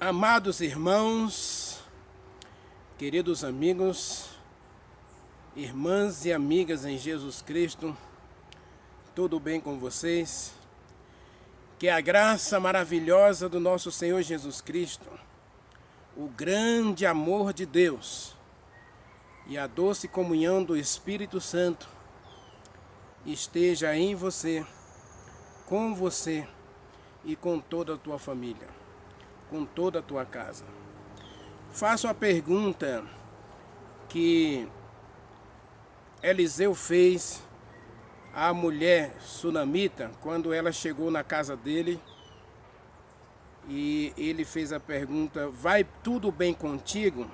Amados irmãos, queridos amigos, irmãs e amigas em Jesus Cristo, tudo bem com vocês? Que a graça maravilhosa do nosso Senhor Jesus Cristo, o grande amor de Deus e a doce comunhão do Espírito Santo esteja em você, com você e com toda a tua família, com toda a tua casa. Faço a pergunta que Eliseu fez à mulher sunamita quando ela chegou na casa dele e ele fez a pergunta: vai tudo bem contigo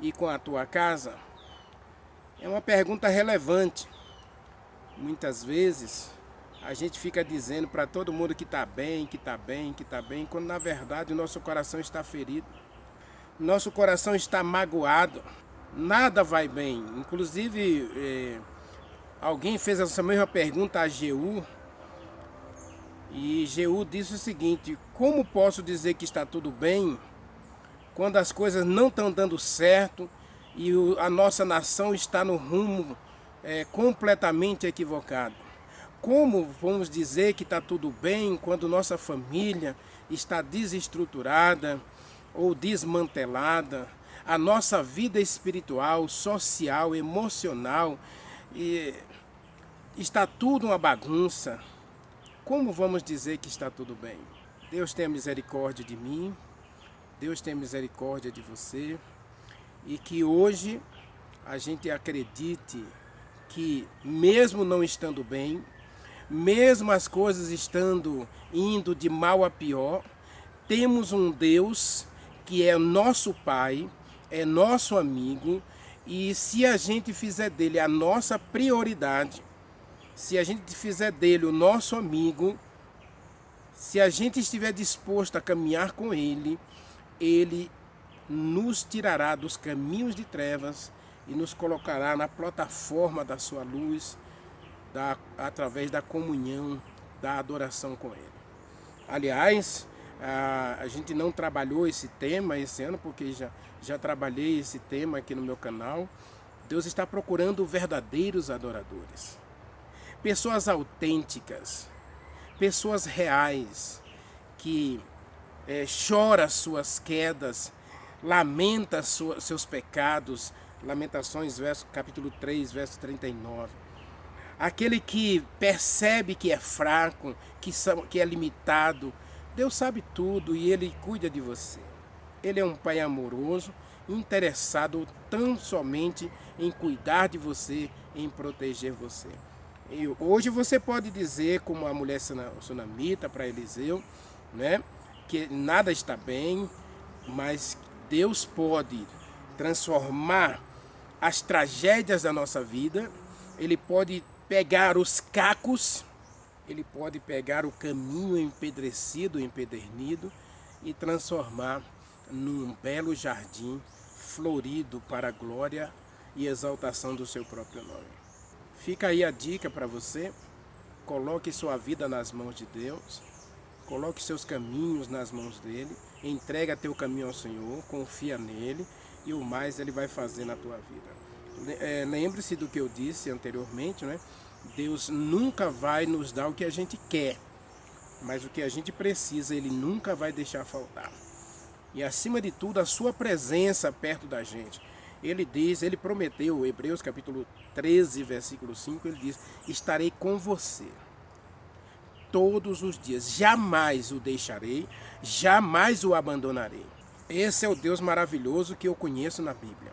e com a tua casa? É uma pergunta relevante. Muitas vezes a gente fica dizendo para todo mundo que está bem, que está bem, que está bem, quando na verdade o nosso coração está ferido, nosso coração está magoado, nada vai bem. Inclusive, alguém fez essa mesma pergunta a Jeú, e Jeú disse o seguinte: como posso dizer que está tudo bem quando as coisas não estão dando certo e a nossa nação está no rumo completamente equivocado? Como vamos dizer que está tudo bem quando nossa família está desestruturada ou desmantelada, a nossa vida espiritual, social, emocional, está tudo uma bagunça? Como vamos dizer que está tudo bem? Deus tenha misericórdia de mim, Deus tenha misericórdia de você, e que hoje a gente acredite que mesmo não estando bem, mesmo as coisas estando indo de mal a pior, temos um Deus que é nosso Pai, é nosso amigo, e se a gente fizer dele a nossa prioridade, se a gente fizer dele o nosso amigo, se a gente estiver disposto a caminhar com ele, ele nos tirará dos caminhos de trevas e nos colocará na plataforma da sua luz, através da comunhão, da adoração com ele. Aliás, a gente não trabalhou esse tema esse ano, porque já trabalhei esse tema aqui no meu canal. Deus está procurando verdadeiros adoradores, pessoas autênticas, pessoas reais, que chora suas quedas, lamenta seus pecados. Lamentações, capítulo 3, verso 39. Aquele que percebe que é fraco, que é limitado. Deus sabe tudo e Ele cuida de você. Ele é um Pai amoroso, interessado tão somente em cuidar de você, em proteger você. E hoje você pode dizer, como a mulher sunamita para Eliseu, né, que nada está bem, mas Deus pode transformar as tragédias da nossa vida. Ele pode pegar os cacos, ele pode pegar o caminho empedernido e transformar num belo jardim florido para a glória e exaltação do seu próprio nome. Fica aí a dica para você: coloque sua vida nas mãos de Deus, coloque seus caminhos nas mãos dele, entrega teu caminho ao Senhor, confia nele, e o mais ele vai fazer na tua vida. Lembre-se do que eu disse anteriormente, né? Deus nunca vai nos dar o que a gente quer, mas o que a gente precisa ele nunca vai deixar faltar. E acima de tudo, a sua presença perto da gente. Ele prometeu, Hebreus capítulo 13, versículo 5, ele diz: estarei com você todos os dias, jamais o deixarei, jamais o abandonarei. Esse é o Deus maravilhoso que eu conheço na Bíblia.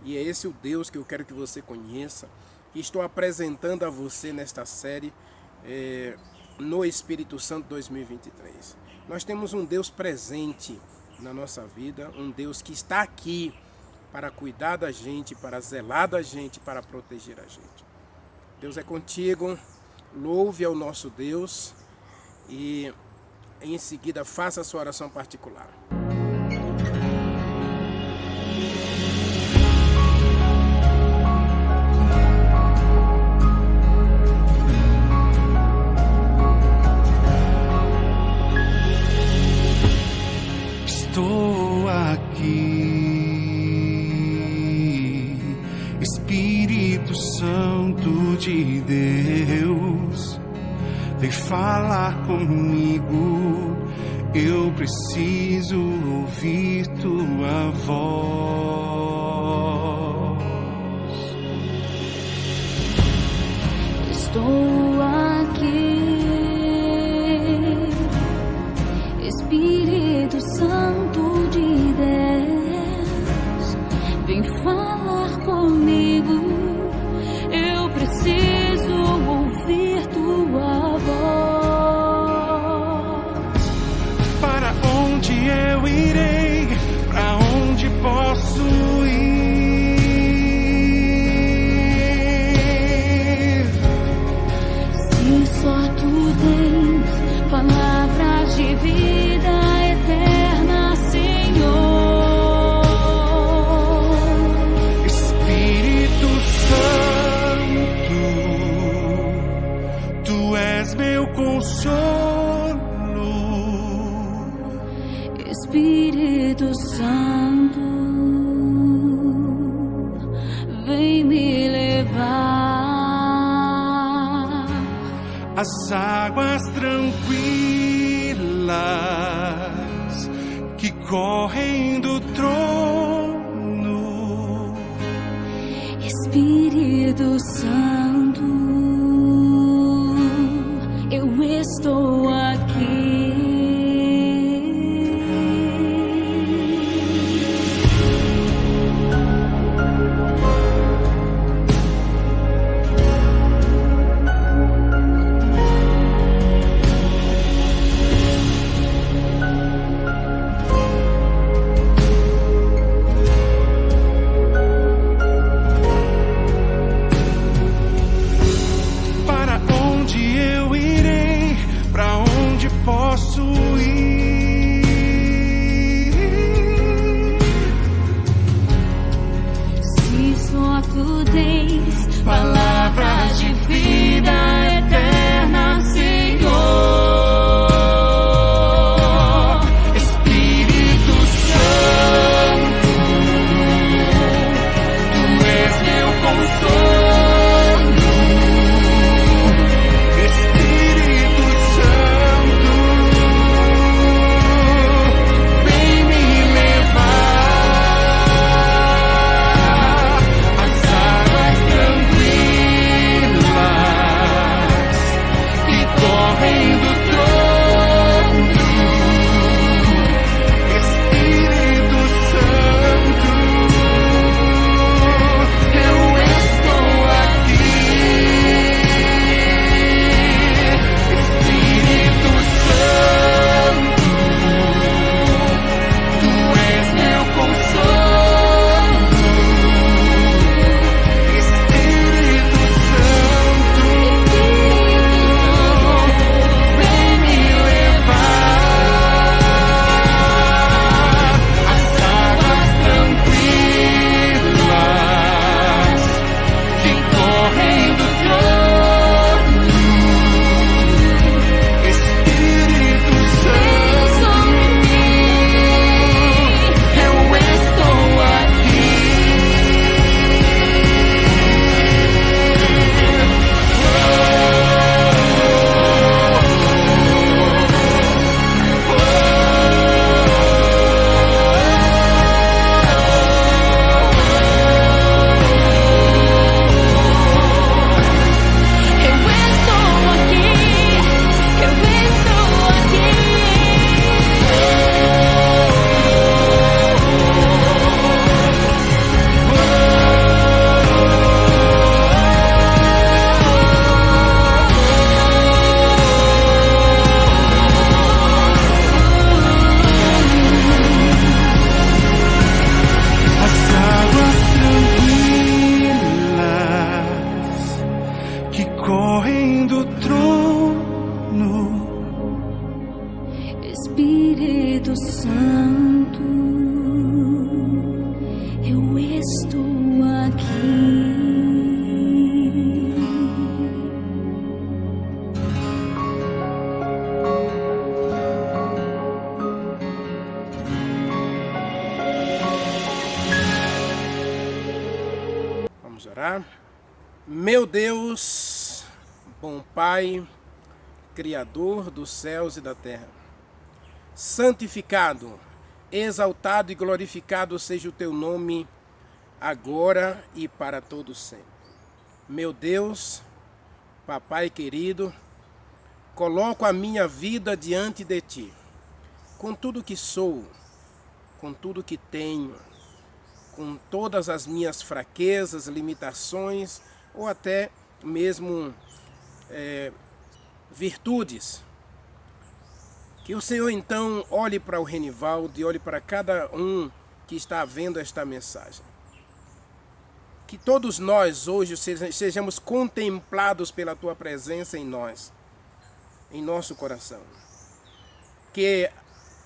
E é esse o Deus que eu quero que você conheça, que estou apresentando a você nesta série no Espírito Santo 2023. Nós temos um Deus presente na nossa vida, um Deus que está aqui para cuidar da gente, para zelar da gente, para proteger a gente. Deus é contigo, louve ao nosso Deus e em seguida faça a sua oração particular. estou aqui, Espírito Santo de Deus, vem falar comigo, eu preciso ouvir tua voz. Estou aqui, Espírito Santo de Deus, vem falar comigo, eu preciso ouvir tua voz. Para onde eu irei? Para onde posso ir? Se só tu tens palavras de vida eterna, Senhor. Espírito Santo, tu és meu consolo. Espírito Santo, vem me levar As águas tranquilas que correm do trono. Espírito Santo, eu estou aqui. Para onde eu irei? Para onde posso ir? Se só tu tens palavras de vida eterna, Senhor. Espírito Santo, tu és meu consolo. Espírito Santo, vem me levar às águas tranquilas que correm do trono. Espírito Santo, eu estou aqui. Espírito Santo, tu és meu consolo. Espírito Santo, vem me levar às águas tranquilas que correm do trono. Espírito Santo, eu estou aqui. Eu estou aqui, eu estou aqui. As águas tranquilas que correm do trono. Espírito Santo, eu estou aqui. orar. Meu Deus, bom Pai, Criador dos céus e da terra, santificado, exaltado e glorificado seja o teu nome, agora e para todo sempre. Meu Deus, Papai querido, coloco a minha vida diante de ti, com tudo que sou, com tudo que tenho, com todas as minhas fraquezas, limitações ou até mesmo virtudes. Que o Senhor então olhe para o Renivaldo e olhe para cada um que está vendo esta mensagem. Que todos nós hoje sejamos contemplados pela tua presença em nós, em nosso coração. Que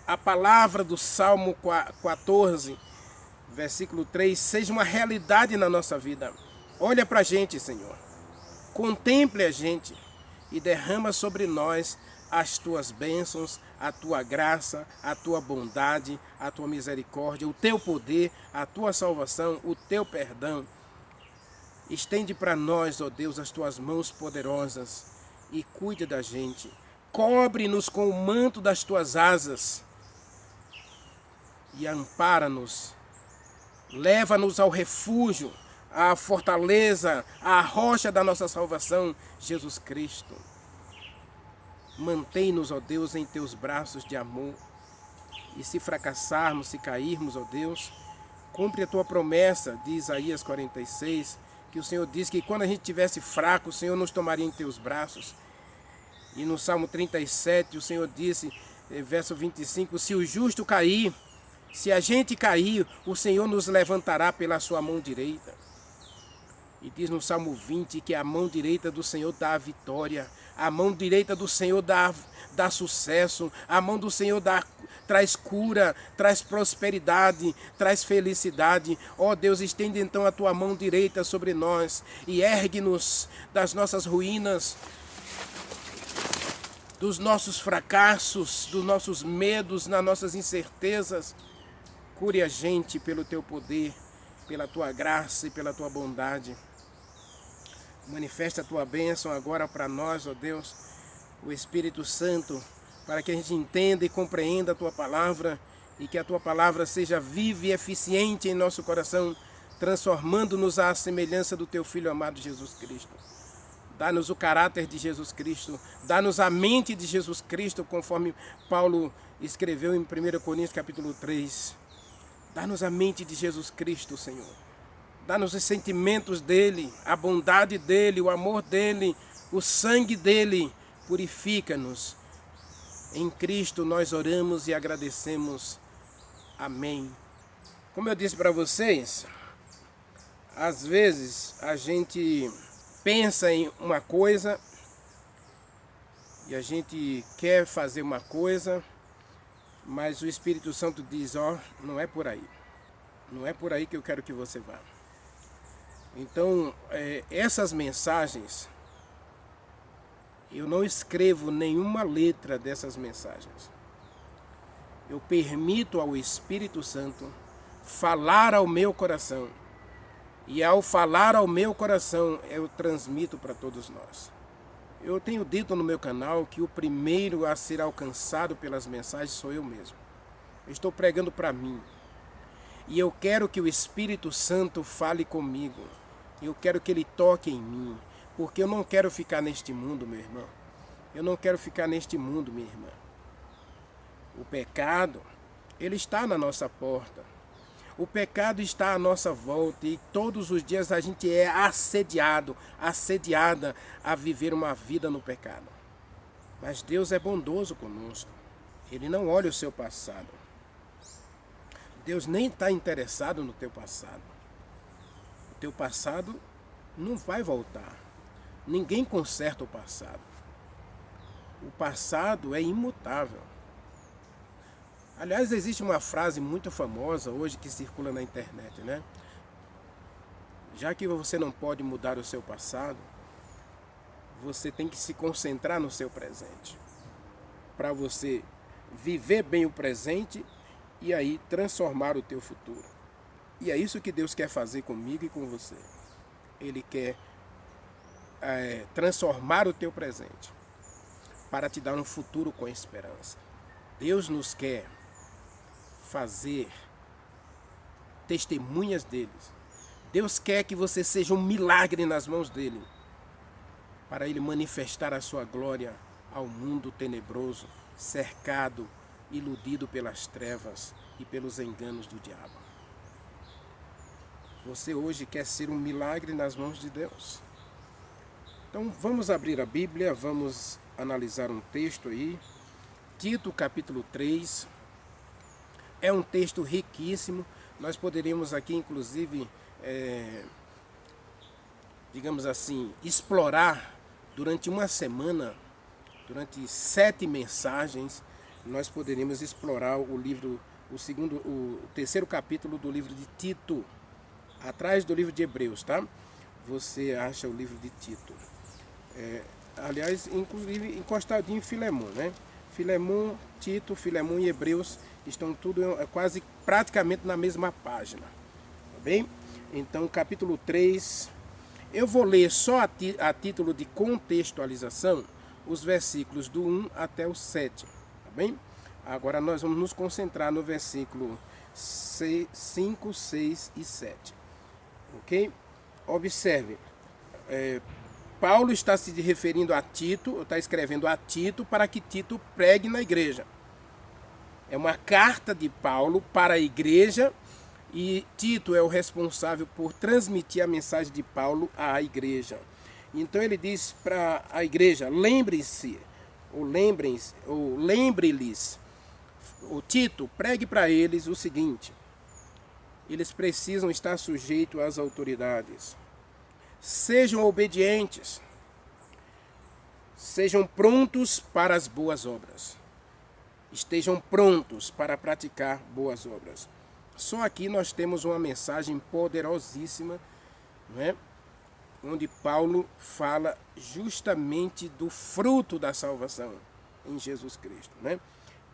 a palavra do Salmo 14, versículo 3, seja uma realidade na nossa vida. Olha para a gente, Senhor. Contemple a gente e derrama sobre nós as tuas bênçãos, a tua graça, a tua bondade, a tua misericórdia, o teu poder, a tua salvação, o teu perdão. Estende para nós, ó Deus, as tuas mãos poderosas e cuide da gente. Cobre-nos com o manto das tuas asas e ampara-nos. Leva-nos ao refúgio, à fortaleza, à rocha da nossa salvação, Jesus Cristo. Mantém-nos, ó Deus, em teus braços de amor. E se fracassarmos, se cairmos, ó Deus, cumpre a tua promessa de Isaías 46, que o Senhor diz que quando a gente estivesse fraco, o Senhor nos tomaria em teus braços. E no Salmo 37, o Senhor disse, verso 25, se o justo cair, se a gente cair, o Senhor nos levantará pela sua mão direita. E diz no Salmo 20 que a mão direita do Senhor dá a vitória, a mão direita do Senhor dá sucesso, a mão do Senhor traz cura, traz prosperidade, traz felicidade. Ó Deus, estende então a tua mão direita sobre nós e ergue-nos das nossas ruínas, dos nossos fracassos, dos nossos medos, das nossas incertezas. Cure a gente pelo teu poder, pela tua graça e pela tua bondade. Manifesta a tua bênção agora para nós, ó Deus, o Espírito Santo, para que a gente entenda e compreenda a tua palavra e que a tua palavra seja viva e eficiente em nosso coração, transformando-nos à semelhança do teu Filho amado Jesus Cristo. Dá-nos o caráter de Jesus Cristo, dá-nos a mente de Jesus Cristo, conforme Paulo escreveu em 1 Coríntios capítulo 3. Dá-nos a mente de Jesus Cristo, Senhor. Dá-nos os sentimentos dele, a bondade dele, o amor dele, o sangue dele. Purifica-nos. Em Cristo nós oramos e agradecemos. Amém. Como eu disse para vocês, às vezes a gente pensa em uma coisa e a gente quer fazer uma coisa, mas o Espírito Santo diz, ó, não é por aí. Não é por aí que eu quero que você vá. Então, essas mensagens, eu não escrevo nenhuma letra dessas mensagens. Eu permito ao Espírito Santo falar ao meu coração. E ao falar ao meu coração, eu transmito para todos nós. Eu tenho dito no meu canal que o primeiro a ser alcançado pelas mensagens sou eu mesmo. Eu estou pregando para mim. E eu quero que o Espírito Santo fale comigo. Eu quero que ele toque em mim. Porque eu não quero ficar neste mundo, meu irmão. Eu não quero ficar neste mundo, minha irmã. O pecado, ele está na nossa porta. O pecado está à nossa volta e todos os dias a gente é assediada a viver uma vida no pecado. Mas Deus é bondoso conosco. Ele não olha o seu passado. Deus nem está interessado no teu passado. O teu passado não vai voltar. Ninguém conserta o passado. O passado é imutável. Aliás, existe uma frase muito famosa hoje que circula na internet, né? Já que você não pode mudar o seu passado, você tem que se concentrar no seu presente. Para você viver bem o presente e aí transformar o teu futuro. E é isso que Deus quer fazer comigo e com você. Ele quer transformar o teu presente para te dar um futuro com esperança. Deus nos quer fazer testemunhas deles. Deus quer que você seja um milagre nas mãos dele, para ele manifestar a sua glória ao mundo tenebroso, cercado, iludido pelas trevas e pelos enganos do diabo. Você hoje quer ser um milagre nas mãos de Deus. Então vamos abrir a Bíblia, vamos analisar um texto aí. Tito capítulo 3. É um texto riquíssimo. Nós poderíamos aqui inclusive, digamos assim, explorar durante uma semana, durante 7 mensagens, nós poderíamos explorar o livro, o terceiro capítulo do livro de Tito, atrás do livro de Hebreus, tá? Você acha o livro de Tito. Aliás, inclusive encostadinho em Filemon, né? Filemon, Tito, Filemon e Hebreus estão tudo quase praticamente na mesma página, tá bem? Então, capítulo 3, eu vou ler só a título de contextualização os versículos do 1 até o 7, tá bem? Agora nós vamos nos concentrar no versículo 5, 6 e 7, ok? Observe, Paulo está se referindo a Tito, está escrevendo a Tito para que Tito pregue na igreja. É uma carta de Paulo para a igreja e Tito é o responsável por transmitir a mensagem de Paulo à igreja. Então ele diz para a igreja: lembre-se, ou lembre-lhes, o Tito, pregue para eles o seguinte: eles precisam estar sujeitos às autoridades. Sejam obedientes, sejam prontos para as boas obras, estejam prontos para praticar boas obras. Só aqui nós temos uma mensagem poderosíssima, não é? Onde Paulo fala justamente do fruto da salvação em Jesus Cristo, né?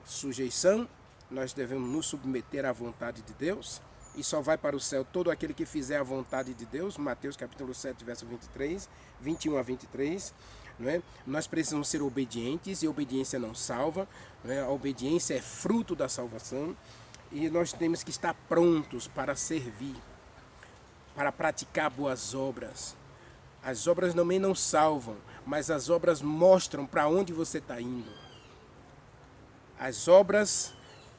Sujeição, nós devemos nos submeter à vontade de Deus. E só vai para o céu todo aquele que fizer a vontade de Deus. Mateus capítulo 7, verso 21 a 23. Não é? Nós precisamos ser obedientes, e obediência não salva. Não é? A obediência é fruto da salvação. E nós temos que estar prontos para servir, para praticar boas obras. As obras também não salvam, mas as obras mostram para onde você está indo. As obras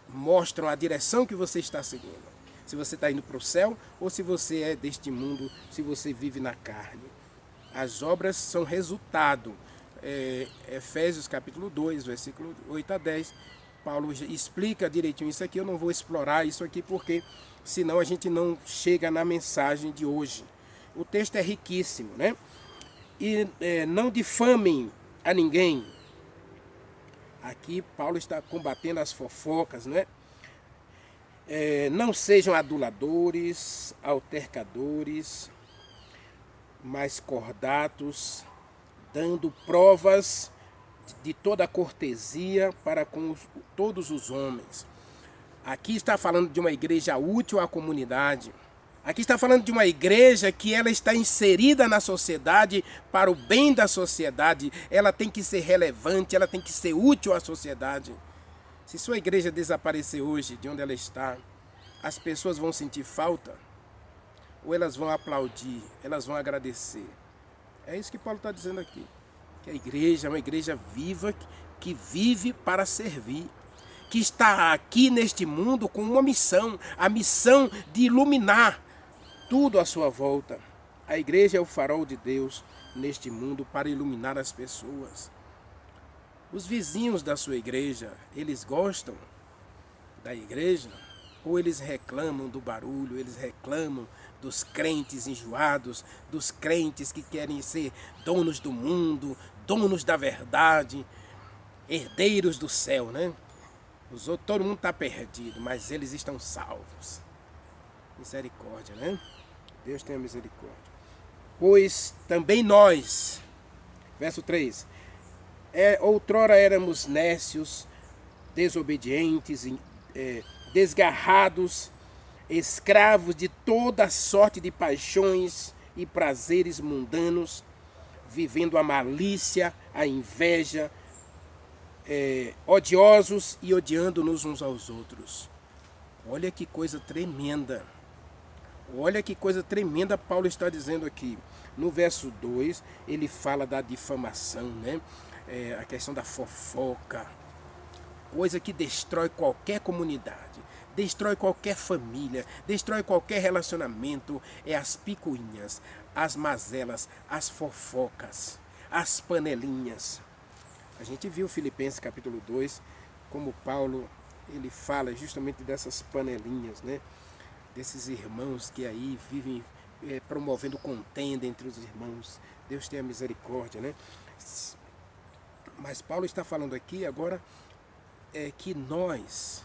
mostram a direção que você está seguindo. Se você está indo para o céu ou se você é deste mundo, se você vive na carne. As obras são resultado. Efésios capítulo 2, versículo 8 a 10. Paulo explica direitinho isso aqui. Eu não vou explorar isso aqui porque senão a gente não chega na mensagem de hoje. O texto é riquíssimo, né? E não difamem a ninguém. Aqui Paulo está combatendo as fofocas, né? Não sejam aduladores, altercadores, mas cordatos, dando provas de toda a cortesia para com todos os homens. Aqui está falando de uma igreja útil à comunidade. Aqui está falando de uma igreja que ela está inserida na sociedade para o bem da sociedade. Ela tem que ser relevante, ela tem que ser útil à sociedade. Se sua igreja desaparecer hoje de onde ela está, as pessoas vão sentir falta? Ou elas vão aplaudir, elas vão agradecer? É isso que Paulo está dizendo aqui. Que a igreja é uma igreja viva, que vive para servir. Que está aqui neste mundo com uma missão. A missão de iluminar tudo à sua volta. A igreja é o farol de Deus neste mundo para iluminar as pessoas. Os vizinhos da sua igreja, eles gostam da igreja? Ou eles reclamam do barulho, eles reclamam dos crentes enjoados, dos crentes que querem ser donos do mundo, donos da verdade, herdeiros do céu, né? Todo mundo está perdido, mas eles estão salvos. Misericórdia, né? Deus tenha misericórdia. Pois também nós, verso 3, outrora éramos nécios, desobedientes, desgarrados, escravos de toda sorte de paixões e prazeres mundanos, vivendo a malícia, a inveja, odiosos e odiando-nos uns aos outros. Olha que coisa tremenda. Olha que coisa tremenda Paulo está dizendo aqui. No verso 2, ele fala da difamação, né? A questão da fofoca. Coisa que destrói qualquer comunidade, destrói qualquer família, destrói qualquer relacionamento. É as picuinhas, as mazelas, as fofocas, as panelinhas. A gente viu Filipenses capítulo 2, como Paulo ele fala justamente dessas panelinhas, né? Desses irmãos que aí vivem promovendo contenda entre os irmãos. Deus tenha misericórdia, né? Mas Paulo está falando aqui agora que nós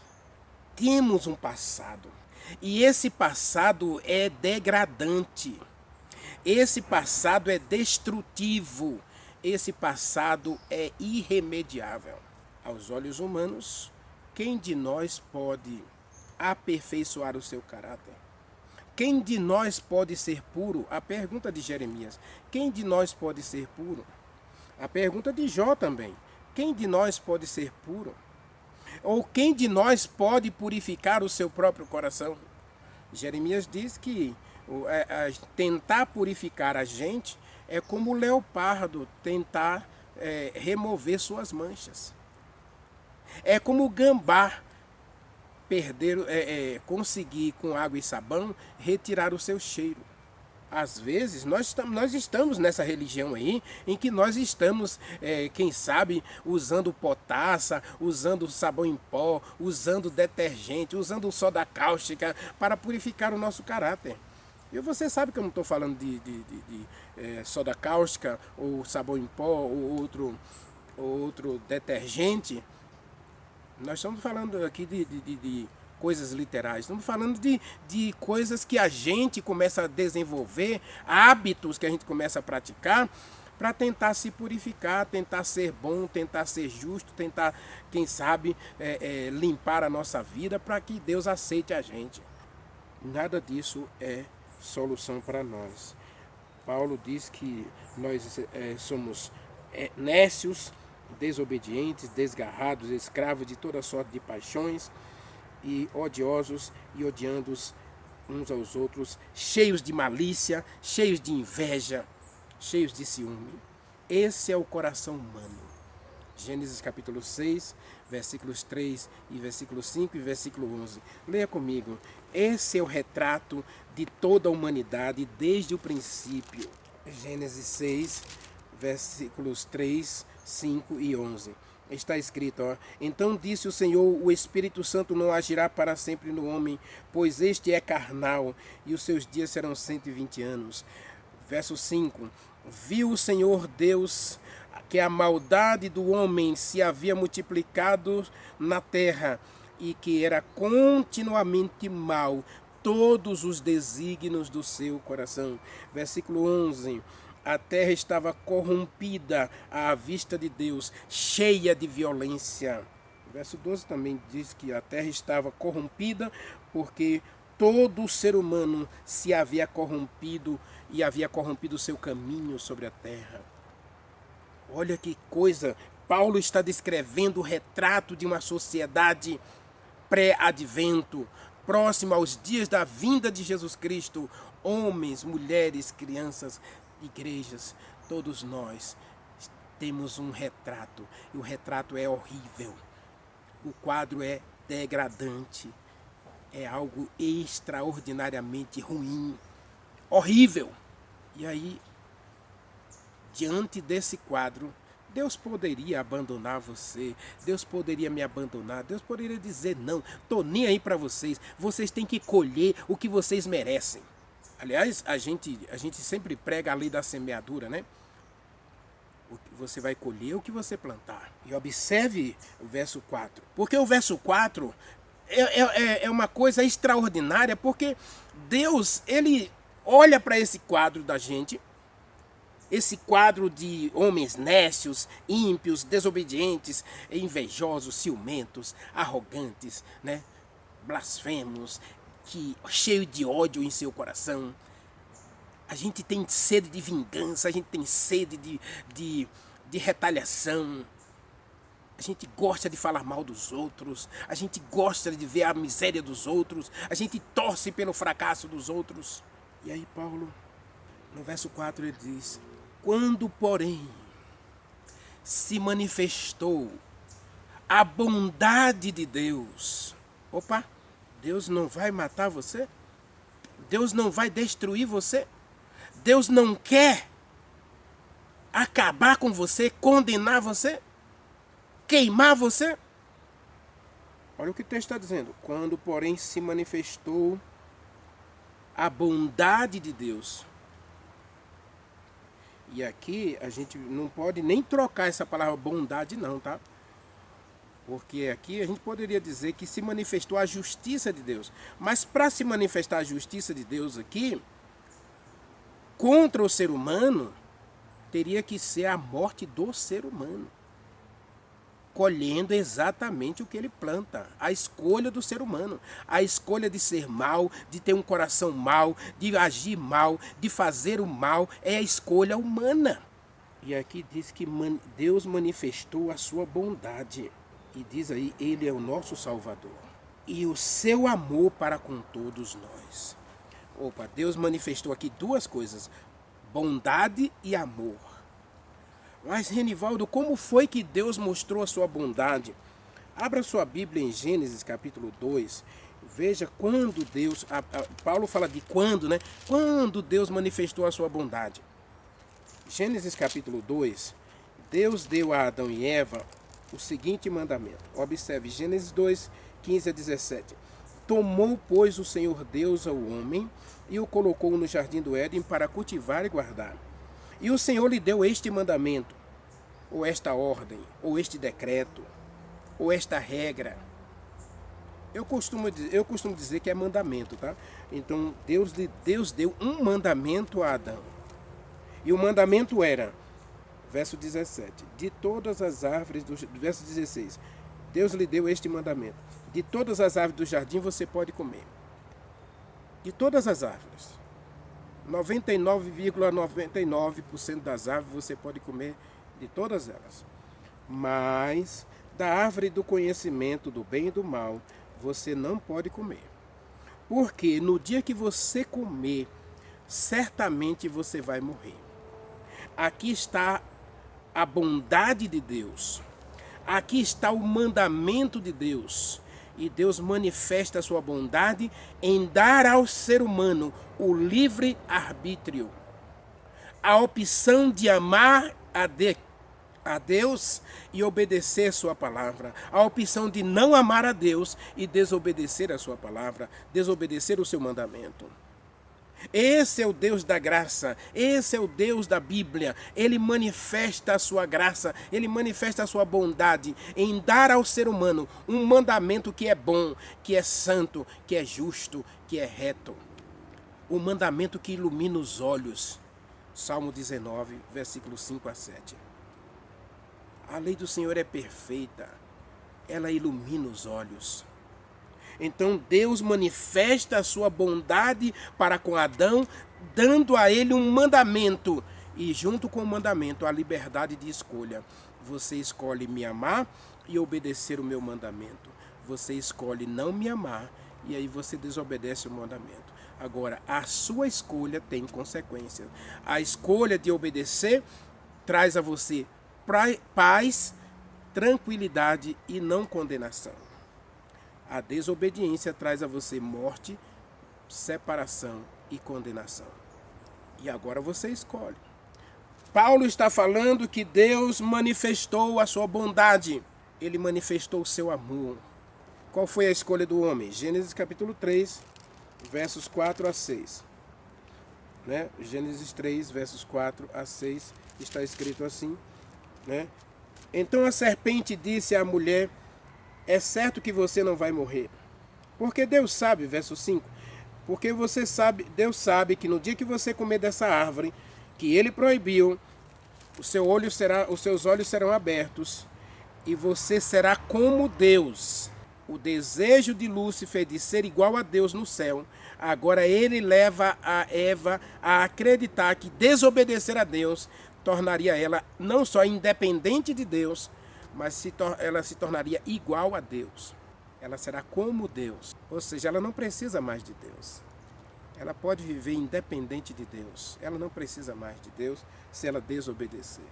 temos um passado. E esse passado é degradante. Esse passado é destrutivo. Esse passado é irremediável. Aos olhos humanos, quem de nós pode aperfeiçoar o seu caráter? Quem de nós pode ser puro? A pergunta de Jeremias. Quem de nós pode ser puro? A pergunta de Jó também. Quem de nós pode ser puro? Ou quem de nós pode purificar o seu próprio coração? Jeremias diz que tentar purificar a gente é como o leopardo tentar remover suas manchas. É como o gambá conseguir com água e sabão retirar o seu cheiro. Às vezes nós estamos nessa religião aí, em que nós estamos, quem sabe, usando potassa, usando sabão em pó, usando detergente, usando soda cáustica para purificar o nosso caráter. E você sabe que eu não estou falando de soda cáustica, ou sabão em pó, ou outro detergente. Nós estamos falando aqui de coisas literais, estamos falando de coisas que a gente começa a desenvolver, hábitos que a gente começa a praticar para tentar se purificar, tentar ser bom, tentar ser justo, tentar, quem sabe, limpar a nossa vida para que Deus aceite a gente. Nada disso é solução para nós. Paulo diz que nós somos nécios, desobedientes, desgarrados, escravos de toda sorte de paixões, e odiosos e odiando uns aos outros, cheios de malícia, cheios de inveja, cheios de ciúme. Esse é o coração humano. Gênesis capítulo 6, versículos 3 e versículo 5 e versículo 11. Leia comigo. Esse é o retrato de toda a humanidade desde o princípio. Gênesis 6, versículos 3, 5 e 11. Está escrito, então disse o Senhor, o Espírito Santo não agirá para sempre no homem, pois este é carnal, e os seus dias serão 120 anos. Verso 5, viu o Senhor Deus que a maldade do homem se havia multiplicado na terra, e que era continuamente mau todos os desígnios do seu coração. Versículo 11, a terra estava corrompida à vista de Deus, cheia de violência. O verso 12 também diz que a terra estava corrompida porque todo o ser humano se havia corrompido e havia corrompido o seu caminho sobre a terra. Olha que coisa! Paulo está descrevendo o retrato de uma sociedade pré-advento, próximo aos dias da vinda de Jesus Cristo. Homens, mulheres, crianças, igrejas, todos nós temos um retrato, e o retrato é horrível, o quadro é degradante, é algo extraordinariamente ruim, horrível. E aí, diante desse quadro, Deus poderia abandonar você, Deus poderia me abandonar, Deus poderia dizer, não, estou nem aí para vocês, vocês têm que colher o que vocês merecem. Aliás, a gente sempre prega a lei da semeadura, né? Você vai colher o que você plantar. E observe o verso 4. Porque o verso 4 é uma coisa extraordinária, porque Deus, ele olha para esse quadro da gente, esse quadro de homens nécios, ímpios, desobedientes, invejosos, ciumentos, arrogantes, né? Blasfemos, cheio de ódio em seu coração. A gente tem sede de vingança, a gente tem sede de retaliação. A gente gosta de falar mal dos outros, a gente gosta de ver a miséria dos outros, a gente torce pelo fracasso dos outros. E aí Paulo, no verso 4, ele diz: quando, porém, se manifestou a bondade de Deus. Opa, Deus não vai matar você? Deus não vai destruir você? Deus não quer acabar com você, condenar você, queimar você? Olha o que o texto está dizendo. Quando, porém, se manifestou a bondade de Deus. E aqui a gente não pode nem trocar essa palavra bondade não, tá? Porque aqui a gente poderia dizer que se manifestou a justiça de Deus. Mas para se manifestar a justiça de Deus aqui, contra o ser humano, teria que ser a morte do ser humano. Colhendo exatamente o que ele planta. A escolha do ser humano. A escolha de ser mal, de ter um coração mal, de agir mal, de fazer o mal, é a escolha humana. E aqui diz que Deus manifestou a sua bondade. E diz aí, ele é o nosso Salvador. E o seu amor para com todos nós. Opa, Deus manifestou aqui duas coisas, bondade e amor. Mas, Renivaldo, como foi que Deus mostrou a sua bondade? Abra sua Bíblia em Gênesis capítulo 2, veja quando Deus, Paulo fala de quando, né? Quando Deus manifestou a sua bondade. Gênesis capítulo 2, Deus deu a Adão e Eva o seguinte mandamento. Observe, Gênesis 2, 15 a 17. Tomou, pois, o Senhor Deus ao homem e o colocou no jardim do Éden para cultivar e guardar. E o Senhor lhe deu este mandamento, ou esta ordem, ou este decreto, ou esta regra. Eu costumo dizer que é mandamento, tá? Então, Deus deu um mandamento a Adão. E o mandamento era, verso 17, de todas as árvores, verso 16, Deus lhe deu este mandamento. De todas as árvores do jardim você pode comer. De todas as árvores. 99,99% das árvores você pode comer, de todas elas. Mas da árvore do conhecimento do bem e do mal você não pode comer. Porque no dia que você comer, certamente você vai morrer. Aqui está a bondade de Deus. Aqui está o mandamento de Deus. E Deus manifesta a sua bondade em dar ao ser humano o livre arbítrio. A opção de amar a Deus e obedecer a sua palavra. A opção de não amar a Deus e desobedecer a sua palavra. Desobedecer o seu mandamento. Esse é o Deus da graça, esse é o Deus da Bíblia. Ele manifesta a sua graça, ele manifesta a sua bondade em dar ao ser humano um mandamento que é bom, que é santo, que é justo, que é reto. O mandamento que ilumina os olhos. Salmo 19, versículos 5 a 7. A lei do Senhor é perfeita, ela ilumina os olhos. Então Deus manifesta a sua bondade para com Adão, dando a ele um mandamento. E junto com o mandamento, a liberdade de escolha. Você escolhe me amar e obedecer o meu mandamento. Você escolhe não me amar e aí você desobedece o mandamento. Agora, a sua escolha tem consequências. A escolha de obedecer traz a você paz, tranquilidade e não condenação. A desobediência traz a você morte, separação e condenação. E agora você escolhe. Paulo está falando que Deus manifestou a sua bondade. Ele manifestou o seu amor. Qual foi a escolha do homem? Gênesis capítulo 3, versos 4 a 6. Né? Gênesis 3, versos 4 a 6, está escrito assim. Né? Então a serpente disse à mulher: é certo que você não vai morrer. Porque Deus sabe, verso 5, porque Deus sabe que no dia que você comer dessa árvore, que ele proibiu, os seus olhos serão abertos, e você será como Deus, o desejo de Lúcifer de ser igual a Deus no céu, agora ele leva a Eva a acreditar que desobedecer a Deus tornaria ela não só independente de Deus, mas ela se tornaria igual a Deus. Ela será como Deus. Ou seja, ela não precisa mais de Deus. Ela pode viver independente de Deus. Ela não precisa mais de Deus se ela desobedecer.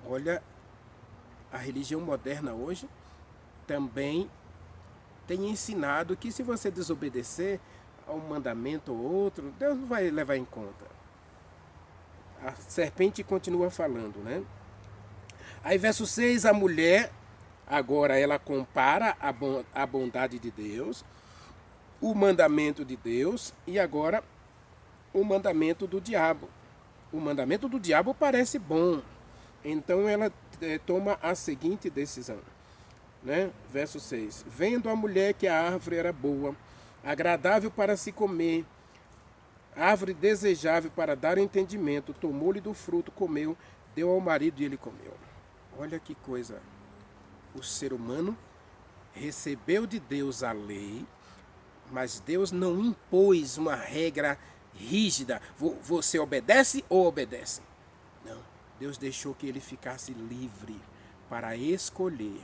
Olha, a religião moderna hoje também tem ensinado que se você desobedecer a um mandamento ou outro, Deus não vai levar em conta. A serpente continua falando, né? Aí verso 6, a mulher, agora ela compara a bondade de Deus, o mandamento de Deus e agora o mandamento do diabo. O mandamento do diabo parece bom, então ela toma a seguinte decisão, né? Verso 6, vendo a mulher que a árvore era boa, agradável para se comer, árvore desejável para dar entendimento, tomou-lhe do fruto, comeu, deu ao marido e ele comeu. Olha que coisa, o ser humano recebeu de Deus a lei, mas Deus não impôs uma regra rígida, você obedece ou obedece? Não, Deus deixou que ele ficasse livre para escolher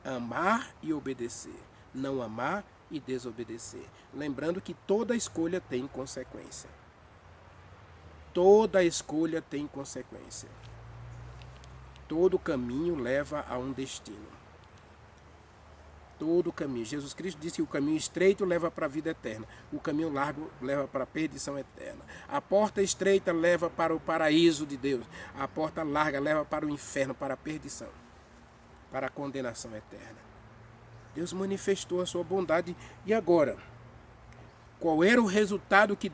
amar e obedecer, não amar e desobedecer. Lembrando que toda escolha tem consequência. Toda escolha tem consequência. Todo caminho leva a um destino. Todo caminho. Jesus Cristo disse que o caminho estreito leva para a vida eterna. O caminho largo leva para a perdição eterna. A porta estreita leva para o paraíso de Deus. A porta larga leva para o inferno, para a perdição, para a condenação eterna. Deus manifestou a sua bondade. E agora? Qual era o resultado que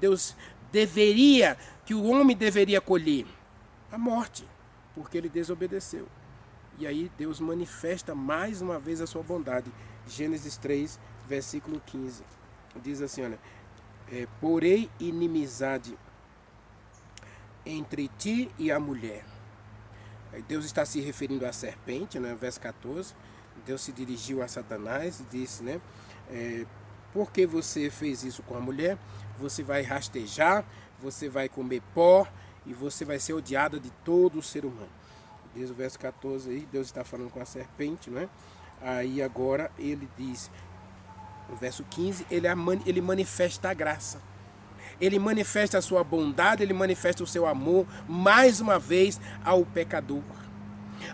que o homem deveria colher? A morte, porque ele desobedeceu. E aí Deus manifesta mais uma vez a sua bondade. Gênesis 3, versículo 15. Diz assim, olha, porém inimizade entre ti e a mulher. Deus está se referindo à serpente, né? Verso 14. Deus se dirigiu a Satanás e disse, né? Porque você fez isso com a mulher, você vai rastejar, você vai comer pó e você vai ser odiada de todo o ser humano. Diz o verso 14 aí, Deus está falando com a serpente, não é? Aí agora ele diz, no verso 15, ele manifesta a graça. Ele manifesta a sua bondade, ele manifesta o seu amor, mais uma vez, ao pecador.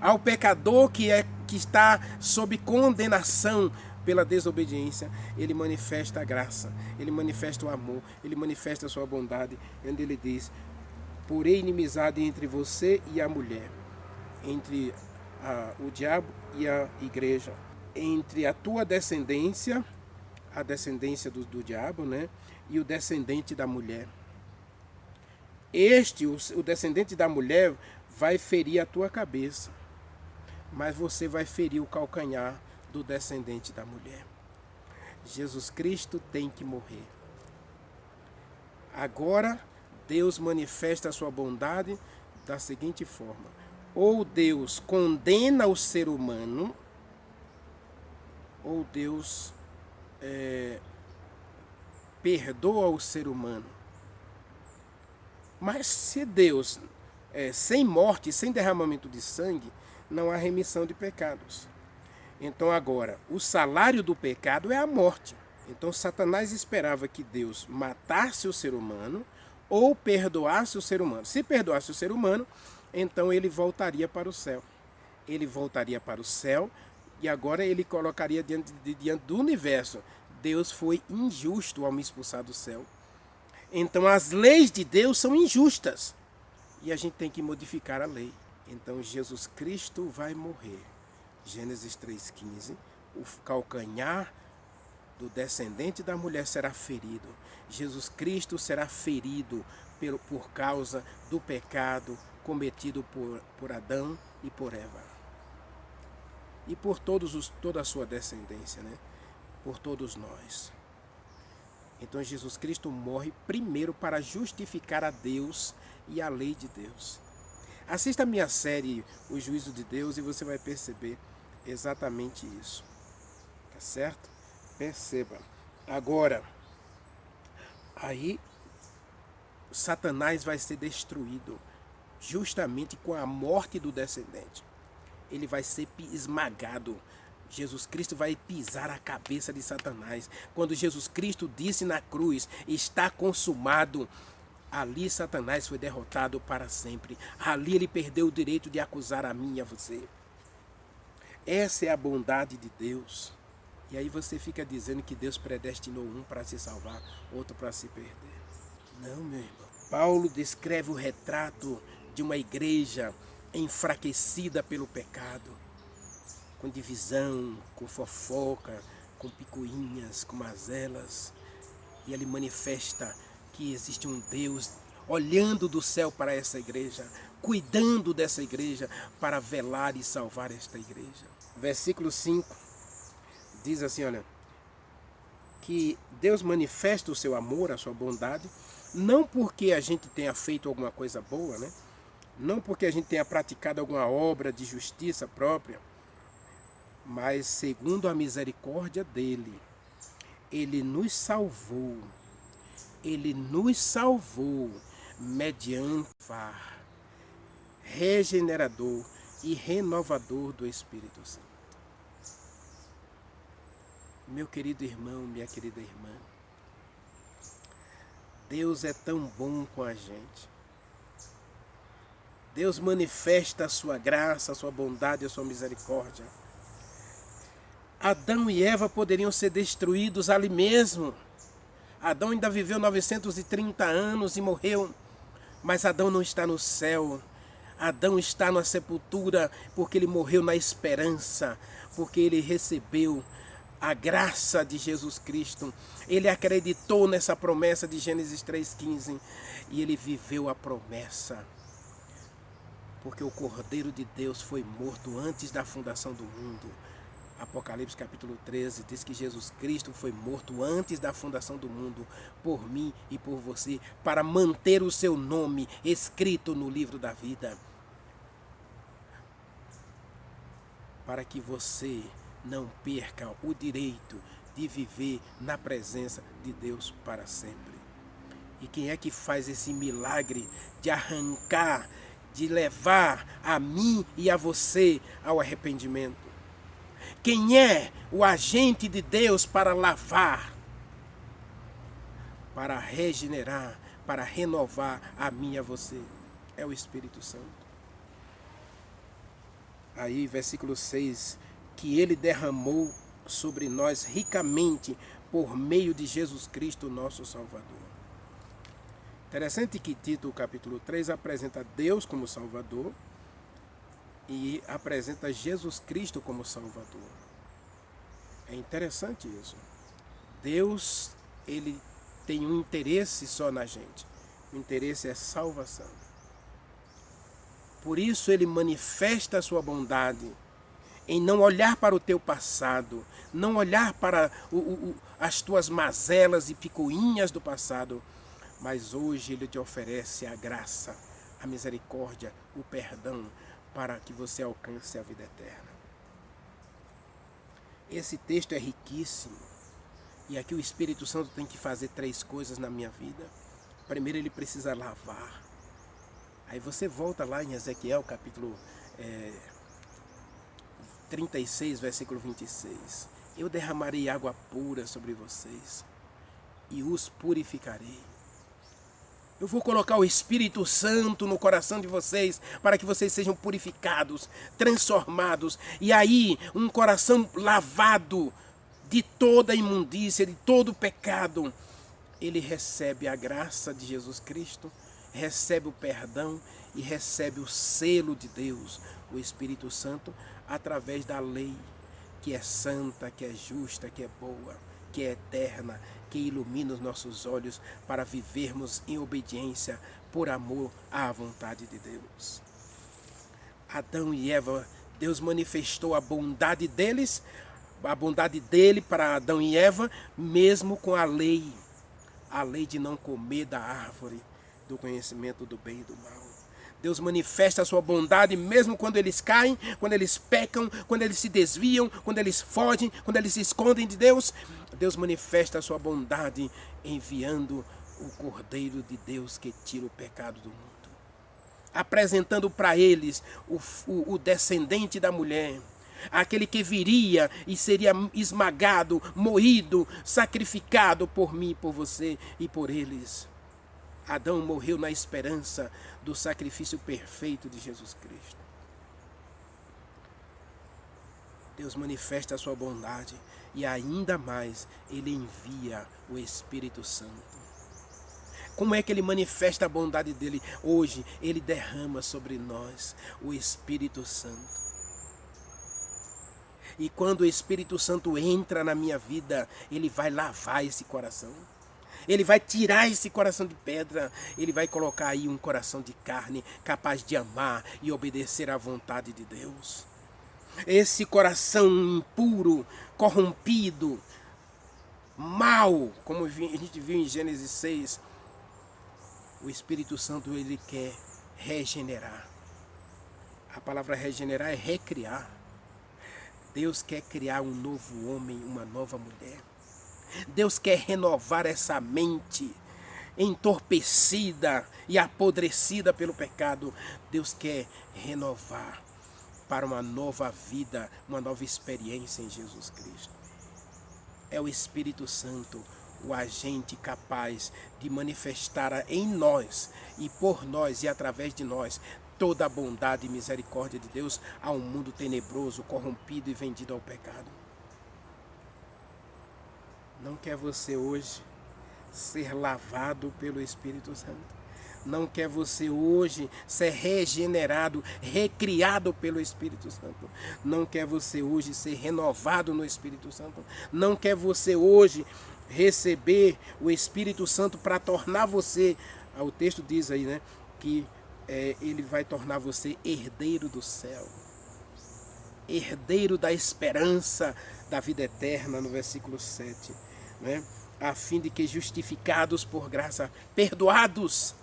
Ao pecador que está sob condenação pela desobediência, ele manifesta a graça, ele manifesta o amor, ele manifesta a sua bondade, onde ele diz, porém inimizade entre você e a mulher, entre o diabo e a igreja, entre a tua descendência, a descendência do diabo, né, e o descendente da mulher. O descendente da mulher vai ferir a tua cabeça, mas você vai ferir o calcanhar do descendente da mulher. Jesus Cristo tem que morrer. Agora, Deus manifesta a sua bondade da seguinte forma: ou Deus condena o ser humano, ou Deus perdoa o ser humano. Mas se Deus, sem morte, sem derramamento de sangue, não há remissão de pecados. Então agora, o salário do pecado é a morte. Então Satanás esperava que Deus matasse o ser humano ou perdoasse o ser humano. Se perdoasse o ser humano, então ele voltaria para o céu. Ele voltaria para o céu e agora ele colocaria diante do universo. Deus foi injusto ao me expulsar do céu. Então as leis de Deus são injustas e a gente tem que modificar a lei. Então Jesus Cristo vai morrer. Gênesis 3,15, o calcanhar do descendente da mulher será ferido. Jesus Cristo será ferido por causa do pecado cometido por Adão e por Eva. E por toda a sua descendência, né? Por todos nós. Então Jesus Cristo morre primeiro para justificar a Deus e a lei de Deus. Assista a minha série O Juízo de Deus e você vai perceber exatamente isso. Tá certo? Perceba. Agora, aí Satanás vai ser destruído justamente com a morte do descendente. Ele vai ser esmagado. Jesus Cristo vai pisar a cabeça de Satanás. Quando Jesus Cristo disse na cruz, está consumado, ali Satanás foi derrotado para sempre. Ali ele perdeu o direito de acusar a mim e a você. Essa é a bondade de Deus. E aí você fica dizendo que Deus predestinou um para se salvar, outro para se perder. Não, meu irmão. Paulo descreve o retrato de uma igreja enfraquecida pelo pecado, com divisão, com fofoca, com picuinhas, com mazelas. E ele manifesta que existe um Deus olhando do céu para essa igreja, cuidando dessa igreja para velar e salvar esta igreja. Versículo 5 diz assim, olha, que Deus manifesta o seu amor, a sua bondade, não porque a gente tenha feito alguma coisa boa, né? Não porque a gente tenha praticado alguma obra de justiça própria, mas segundo a misericórdia dele, ele nos salvou mediante o regenerador e renovador do Espírito Santo. Meu querido irmão, minha querida irmã, Deus é tão bom com a gente. Deus manifesta a sua graça, a sua bondade, a sua misericórdia. Adão e Eva poderiam ser destruídos ali mesmo. Adão ainda viveu 930 anos e morreu. Mas Adão não está no céu. Adão está na sepultura porque ele morreu na esperança, porque ele recebeu a graça de Jesus Cristo. Ele acreditou nessa promessa de Gênesis 3,15 e ele viveu a promessa. Porque o Cordeiro de Deus foi morto antes da fundação do mundo. Apocalipse capítulo 13 diz que Jesus Cristo foi morto antes da fundação do mundo, por mim e por você, para manter o seu nome escrito no livro da vida. Para que você não perca o direito de viver na presença de Deus para sempre. E quem é que faz esse milagre de arrancar, de levar a mim e a você ao arrependimento? Quem é o agente de Deus para lavar, para regenerar, para renovar a mim e a você? É o Espírito Santo. Aí, versículo 6, que ele derramou sobre nós ricamente por meio de Jesus Cristo, nosso Salvador. Interessante que Tito, capítulo 3, apresenta Deus como Salvador e apresenta Jesus Cristo como Salvador. É interessante isso. Deus, ele tem um interesse só na gente. O interesse é salvação. Por isso ele manifesta a sua bondade em não olhar para o teu passado, não olhar para as tuas mazelas e picuinhas do passado, mas hoje ele te oferece a graça, a misericórdia, o perdão, para que você alcance a vida eterna. Esse texto é riquíssimo. E aqui o Espírito Santo tem que fazer 3 coisas na minha vida. Primeiro, ele precisa lavar. Aí você volta lá em Ezequiel, capítulo 36, versículo 26. Eu derramarei água pura sobre vocês e os purificarei. Eu vou colocar o Espírito Santo no coração de vocês para que vocês sejam purificados, transformados. E aí, um coração lavado de toda imundícia, de todo pecado, ele recebe a graça de Jesus Cristo, recebe o perdão e recebe o selo de Deus, o Espírito Santo, através da lei, que é santa, que é justa, que é boa, que é eterna, que ilumina os nossos olhos para vivermos em obediência por amor à vontade de Deus. Adão e Eva, Deus manifestou a bondade deles, a bondade dele para Adão e Eva, mesmo com a lei de não comer da árvore do conhecimento do bem e do mal. Deus manifesta a sua bondade mesmo quando eles caem, quando eles pecam, quando eles se desviam, quando eles fogem, quando eles se escondem de Deus. Deus manifesta a sua bondade enviando o Cordeiro de Deus que tira o pecado do mundo, apresentando para eles o descendente da mulher, aquele que viria e seria esmagado, moído, sacrificado por mim, por você e por eles. Adão morreu na esperança do sacrifício perfeito de Jesus Cristo. Deus manifesta a sua bondade e ainda mais Ele envia o Espírito Santo. Como é que Ele manifesta a bondade dEle? Hoje Ele derrama sobre nós o Espírito Santo. E quando o Espírito Santo entra na minha vida, Ele vai lavar esse coração. Ele vai tirar esse coração de pedra. Ele vai colocar aí um coração de carne, capaz de amar e obedecer à vontade de Deus. Esse coração impuro, corrompido, mau, como a gente viu em Gênesis 6, o Espírito Santo, Ele quer regenerar. A palavra regenerar é recriar. Deus quer criar um novo homem, uma nova mulher. Deus quer renovar essa mente entorpecida e apodrecida pelo pecado. Deus quer renovar para uma nova vida, uma nova experiência em Jesus Cristo. É o Espírito Santo o agente capaz de manifestar em nós e por nós e através de nós toda a bondade e misericórdia de Deus a um mundo tenebroso, corrompido e vendido ao pecado. Não quer você hoje ser lavado pelo Espírito Santo? Não quer você hoje ser regenerado, recriado pelo Espírito Santo? Não quer você hoje ser renovado no Espírito Santo? Não quer você hoje receber o Espírito Santo para tornar você, o texto diz aí, né, que ele vai tornar você herdeiro do céu, herdeiro da esperança da vida eterna, no versículo 7, né? A fim de que justificados por graça, perdoados.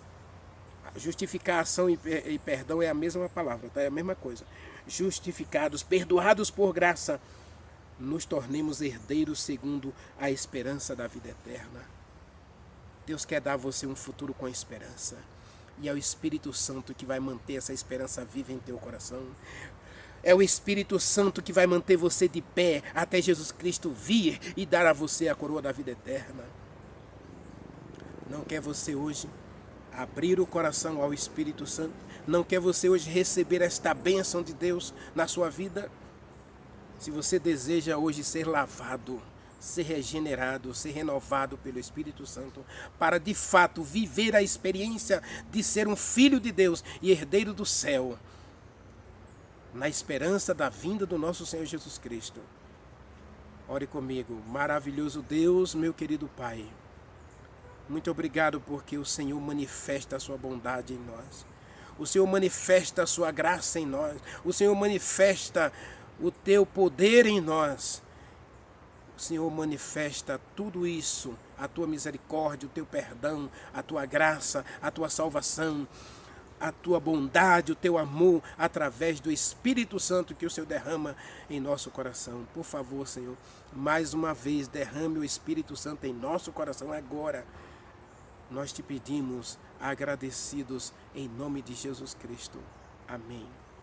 Justificação e perdão é a mesma palavra, tá? É a mesma coisa. Justificados, perdoados por graça, nos tornemos herdeiros segundo a esperança da vida eterna. Deus quer dar a você um futuro com esperança. E é o Espírito Santo que vai manter essa esperança viva em teu coração. É o Espírito Santo que vai manter você de pé até Jesus Cristo vir e dar a você a coroa da vida eterna. Não quer você hoje abrir o coração ao Espírito Santo? Não quer você hoje receber esta bênção de Deus na sua vida? Se você deseja hoje ser lavado, ser regenerado, ser renovado pelo Espírito Santo, para de fato viver a experiência de ser um filho de Deus e herdeiro do céu, na esperança da vinda do nosso Senhor Jesus Cristo. Ore comigo. Maravilhoso Deus, meu querido Pai, muito obrigado porque o Senhor manifesta a sua bondade em nós. O Senhor manifesta a sua graça em nós. O Senhor manifesta o teu poder em nós. O Senhor manifesta tudo isso, a tua misericórdia, o teu perdão, a tua graça, a tua salvação, a tua bondade, o teu amor, através do Espírito Santo que o Senhor derrama em nosso coração. Por favor, Senhor, mais uma vez derrame o Espírito Santo em nosso coração agora. Nós te pedimos, agradecidos, em nome de Jesus Cristo. Amém.